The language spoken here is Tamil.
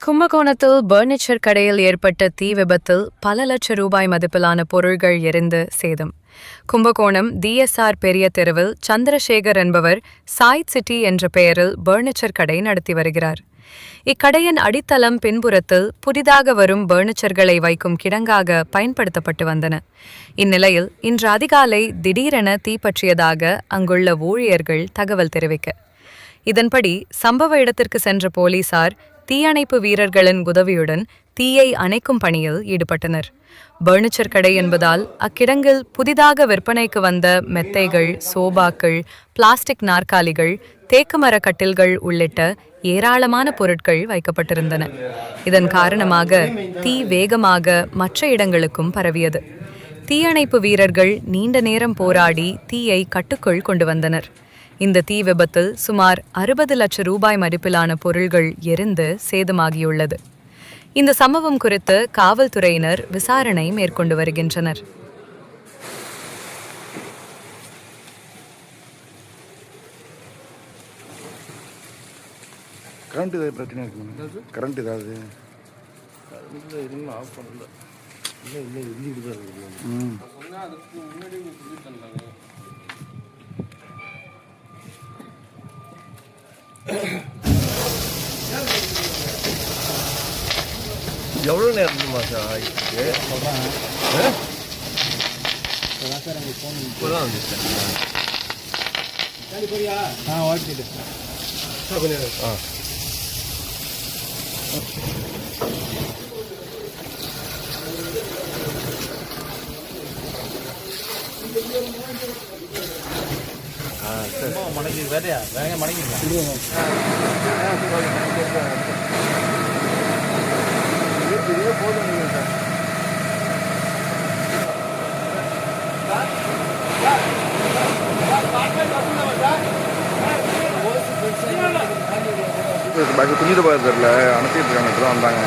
கும்பகோணத்தில் பர்னிச்சர் கடையில் ஏற்பட்ட தீ விபத்தில் பல லட்சம் ரூபாய் மதிப்பிலான பொருள்கள் எரிந்து சேதம். கும்பகோணம் DSR பெரிய தெருவில் சந்திரசேகர் என்பவர் சாய் சிட்டி என்ற பெயரில் பர்னிச்சர் கடை நடத்தி வருகிறார். இக்கடையின் அடித்தளம் பின்புறத்தில் புதிதாக வரும் பர்னிச்சர்களை வைக்கும் கிடங்காக பயன்படுத்தப்பட்டு வந்தன. இந்நிலையில் இன்று அதிகாலை திடீரென தீப்பற்றியதாக அங்குள்ள ஊழியர்கள் தகவல் தெரிவிக்க, இதன்படி சம்பவ இடத்திற்கு சென்ற போலீசார் தீயணைப்பு வீரர்களின் உதவியுடன் தீயை அணைக்கும் பணியில் ஈடுபட்டனர். பர்னிச்சர் கடை என்பதால் அக்கிடங்கில் புதிதாக விற்பனைக்கு வந்த மெத்தைகள், சோபாக்கள், பிளாஸ்டிக் நாற்காலிகள், தேக்குமர கட்டில்கள் உள்ளிட்ட ஏராளமான பொருட்கள் வைக்கப்பட்டிருந்தன. இதன் காரணமாக தீ வேகமாக மற்ற இடங்களுக்கும் பரவியது. தீயணைப்பு வீரர்கள் நீண்ட நேரம் போராடி தீயை கட்டுக்குள் கொண்டு வந்தனர். இந்த தீ விபத்தில் சுமார் 60 லட்சம் ரூபாய் மதிப்பிலான பொருள்கள் எரிந்து சேதமாகியுள்ளது. இந்த சம்பவம் குறித்து காவல்துறையினர் விசாரணை மேற்கொண்டு வருகின்றனர். கரண்ட் ஏதாவது பிரச்சனை இருக்குங்க? கரண்ட் ஏதாவது ஆஃப் பண்ணல, இல்லை எரிஞ்சுக்கிட்டு தான் இருக்குது. எவ்வளோ நேரம் மாதம் ஆகிட்டு சொல்கிறாங்க? இப்போதான் வந்துச்சு. ஓகே. சரி மடங்கி வேறையா வேக மடங்கிருக்கேன். போதும் துணிட்டு போகிறதுல அனுப்பிட்டு இருக்காங்க. இப்போ தான் வந்தாங்க.